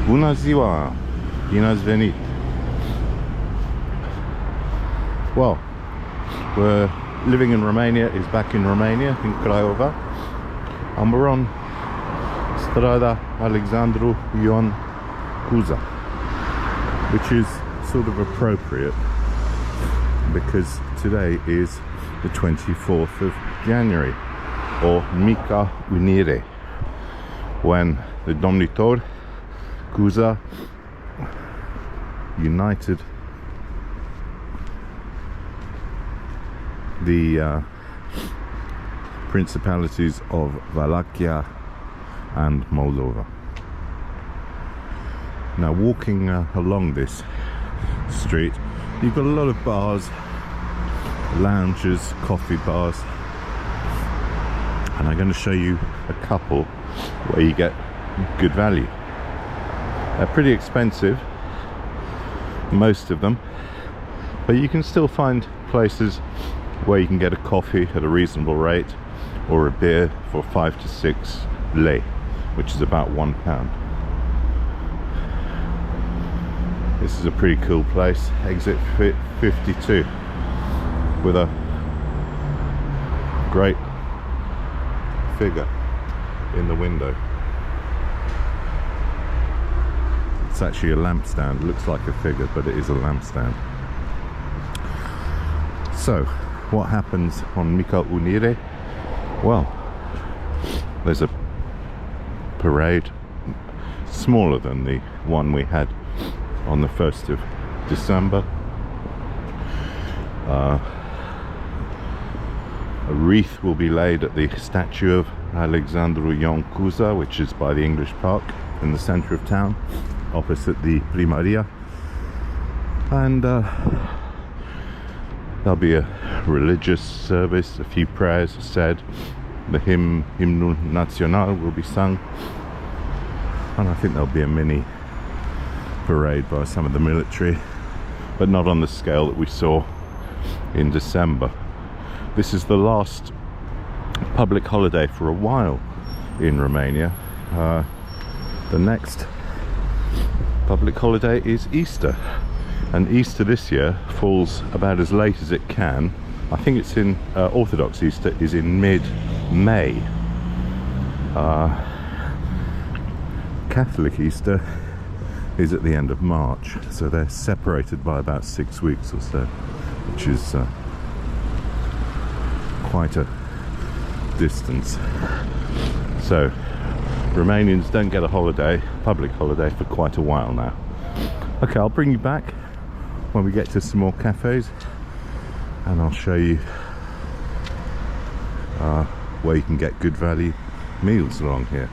Bună ziua! Bine ați venit! Well, we're living in Romania, is back in Romania, in Craiova, and we're on Strada Alexandru Ioan Cuza, which is sort of appropriate because today is the 24th of January, or Mica Unire, when the Domnitor Cuza united the principalities of Wallachia and Moldova. Now, walking along this street, you've got a lot of bars, lounges, coffee bars, and I'm going to show you a couple where you get good value. They're pretty expensive, most of them, but you can still find places where you can get a coffee at a reasonable rate or a beer for 5 to 6 lei, which is about £1. This is a pretty cool place, exit 52, with a great figure in the window. It's actually a lampstand. It looks like a figure, but it is a lampstand. So, what happens on Mica Unire? Well, there's a parade smaller than the one we had on the 1st of December. A wreath will be laid at the statue of Alexandru Ioan Cuza, which is by the English Park in the centre of town, opposite the Primaria, and there'll be a religious service, a few prayers said, the Hymnul Național will be sung, and I think there'll be a mini parade by some of the military, but not on the scale that we saw in December. This is the last public holiday for a while in Romania. The next public holiday is Easter, and Easter this year falls about as late as it can. I think it's in Orthodox Easter is in mid-May. Catholic Easter is at the end of March, so they're separated by about 6 weeks or so, which is quite a distance. So Romanians don't get a holiday, public holiday, for quite a while now. Okay, I'll bring you back when we get to some more cafes, and I'll show you where you can get good value meals along here.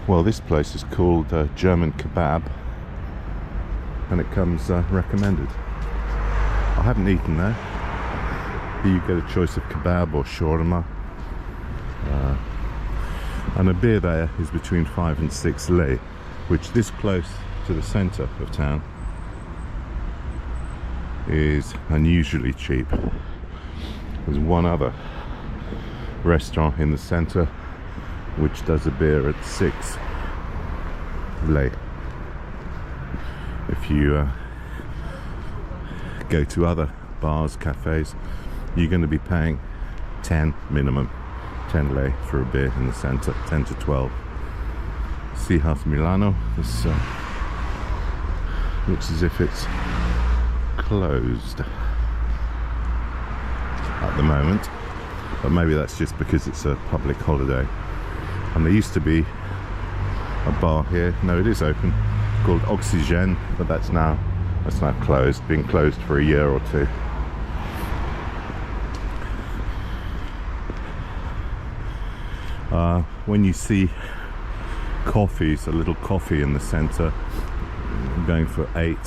Well, this place is called German Kebab, and it comes recommended. I haven't eaten there. You get a choice of kebab or shawarma, and a beer there is between 5 and 6 lei, which this close to the centre of town is unusually cheap. There's one other restaurant in the centre which does a beer at 6 lei. If you go to other bars, cafes, you're going to be paying 10 minimum, 10 lei for a beer in the centre, 10 to 12. Sea House Milano, this looks as if it's closed at the moment, but maybe that's just because it's a public holiday. And there used to be a bar here, no, it is open, called Oxygen, but that's now closed, been closed for a year or two. When you see coffees, a little coffee in the centre going for 8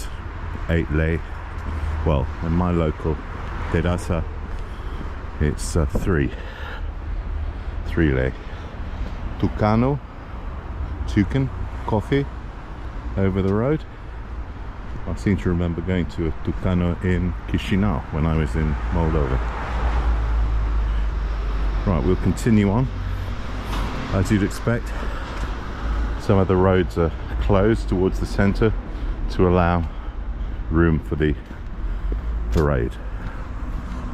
lei, well, in my local terasa it's 3 lei. Toucan coffee over the road. I seem to remember going to a Tucano in Chișinău when I was in Moldova. Right, we'll continue on as you'd expect. Some of the roads are closed towards the centre to allow room for the parade.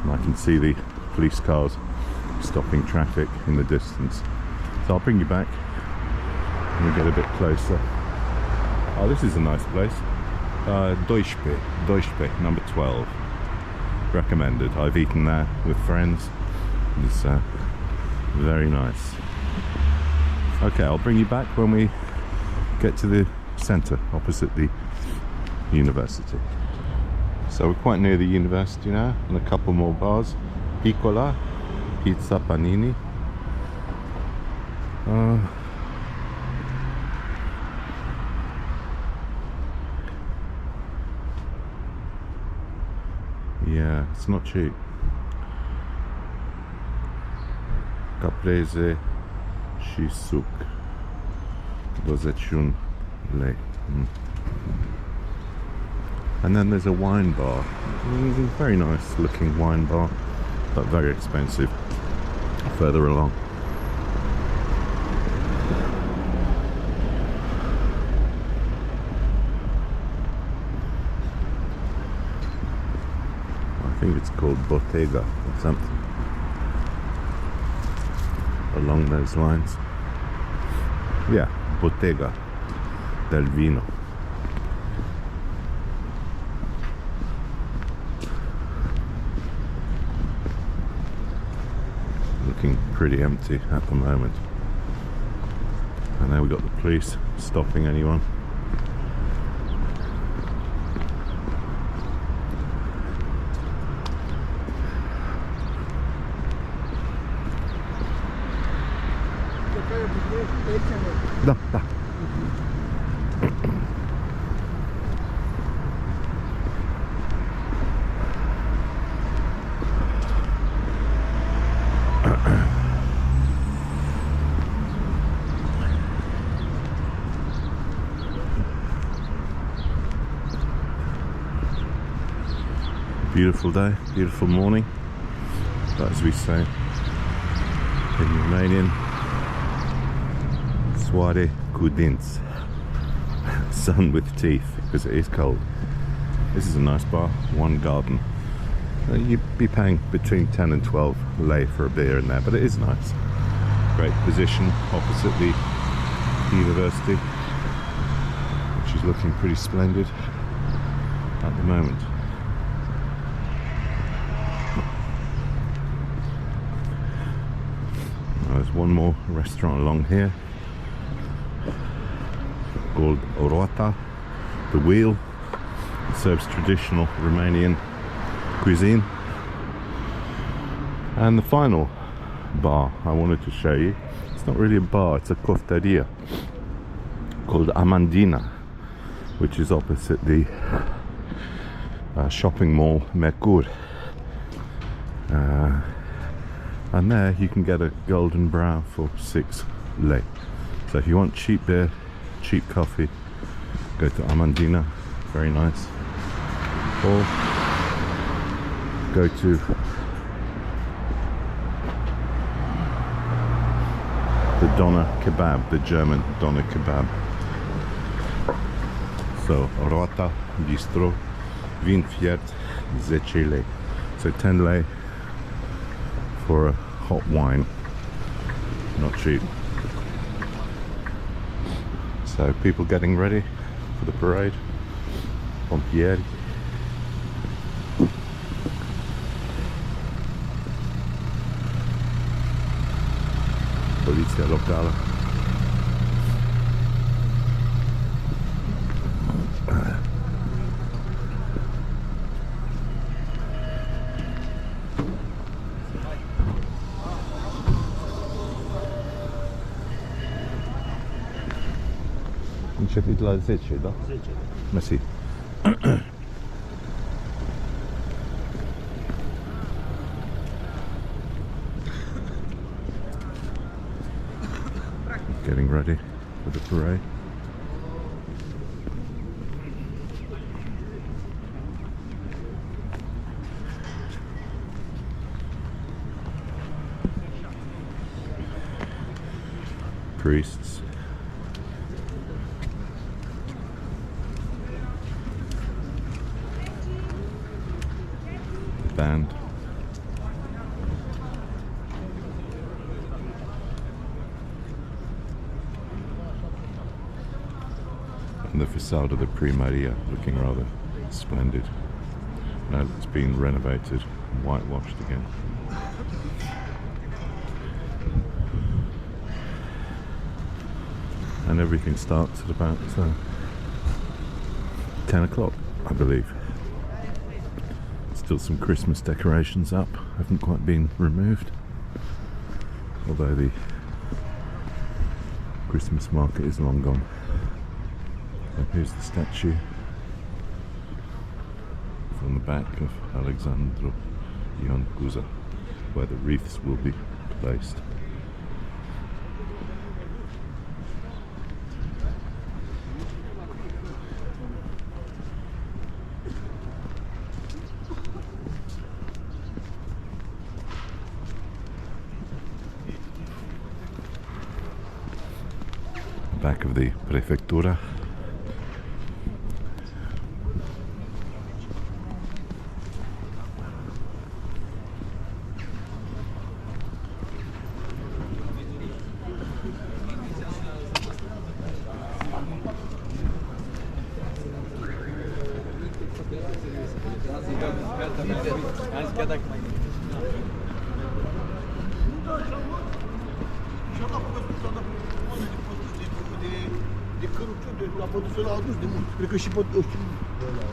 And I can see the police cars stopping traffic in the distance. So I'll bring you back and we'll get a bit closer. Oh, this is a nice place. Doishpe, number 12. Recommended. I've eaten there with friends. It's very nice. Okay, I'll bring you back when we get to the centre opposite the university. So we're quite near the university now, and a couple more bars. Piccola, Pizza Panini. Yeah, it's not cheap. Caprese Shisuk 21 lei. And then there's a wine bar. Very nice looking wine bar, but very expensive further along. I think it's called Bottega or something along those lines. Yeah, Bottega del Vino. Looking pretty empty at the moment. And now we've got the police stopping anyone. Da, da. Beautiful day, beautiful morning, but as we say in Romanian, soare cu dinți, sun with teeth, because it is cold. This is a nice bar, one garden. You'd be paying between 10 and 12 lei for a beer in there, but it is nice. Great position opposite the university, which is looking pretty splendid at the moment. There's one more restaurant along here called Orota, the Wheel. It serves traditional Romanian cuisine. And the final bar I wanted to show you, it's not really a bar, it's a cofteria called Amandina, which is opposite the shopping mall Mercur. And there you can get a golden brown for 6 lei. So if you want cheap beer, cheap coffee, go to Amandina, very nice. Or go to the Doner Kebab, the German Doner Kebab. So Rota, Bistro, Vin Fiert, 10 lei. So 10 lei for a hot wine, not cheap. So people getting ready for the parade. Pompieri. Polizia locale. Început la 10, da? 10. Mersi. Getting ready for the parade. Priests stand. And the facade of the Primaria looking rather splendid. Now it's been renovated and whitewashed again. And everything starts at about 10 o'clock, I believe. Still some Christmas decorations up, haven't quite been removed, although the Christmas market is long gone. And here's the statue from the back of Alexandru Ion Cuza, where the wreaths will be placed. Back of the Prefectura.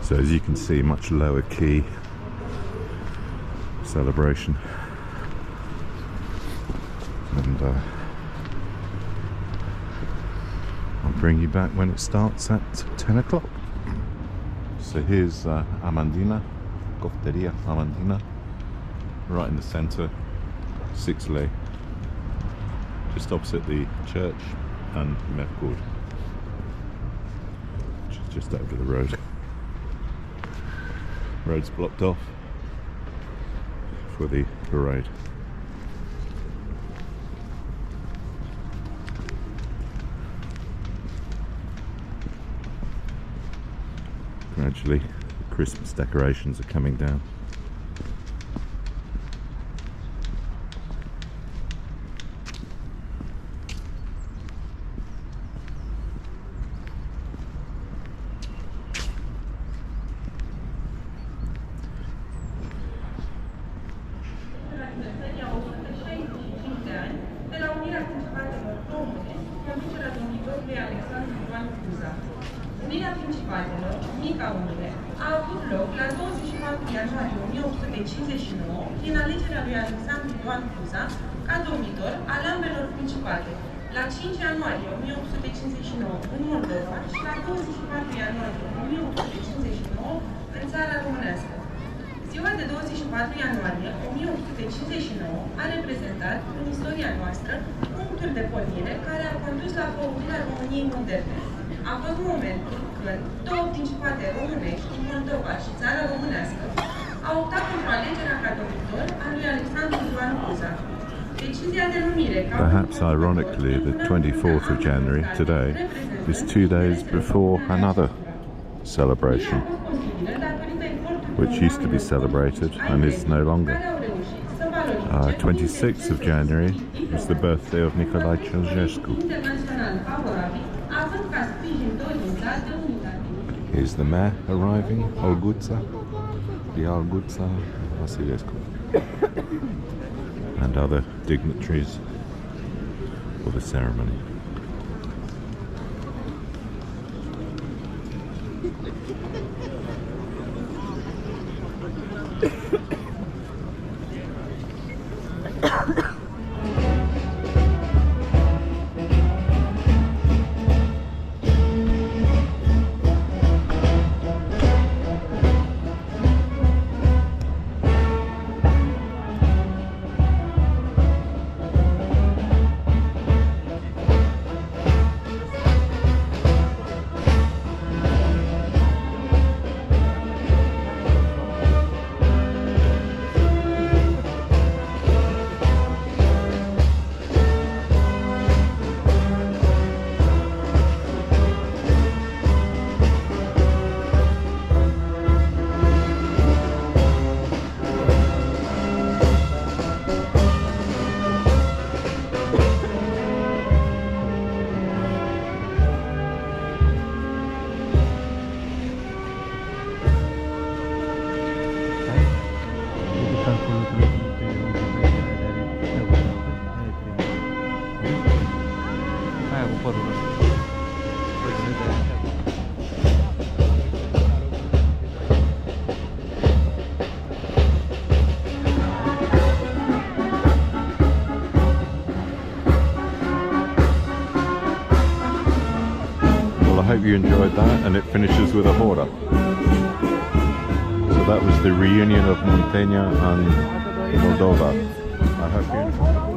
So as you can see, much lower key celebration, and I'll bring you back when it starts at 10 o'clock. So here's Amandina, Cofteria Amandina, right in the centre, 6 lei, just opposite the church and Mercur, which is just over the road. Road's blocked off for the parade. Gradually, the Christmas decorations are coming down. Unirea Principatelor, mica unire, a avut loc la 24 ianuarie 1859 prin alegerea lui Alexandru Ioan Cuza ca domnitor al ambelor principate, la 5 ianuarie 1859 în Moldova și la 24 ianuarie 1859 în țara românească. Ziua de 24 ianuarie 1859 a reprezentat în istoria noastră punctul de pornire care a condus la formirea României moderne. A fost momentul când două principate românești, Moldova și țara românească, au optat pentru alegerea ca domnitor a lui Alexandru Ioan Cuza. Decizia de numire ca Perhaps ironically, the 24th of January, today, is 2 days before another celebration, which used to be celebrated and is no longer. 26th of January is the birthday of Nicolae Ceausescu. Here's the mayor arriving, Olguța, Olguța Vasilescu, and other dignitaries for the ceremony. Well, I hope you enjoyed that, and it finishes with a hora. So that was the reunion of Muntenia and Moldova. I hope you enjoyed it.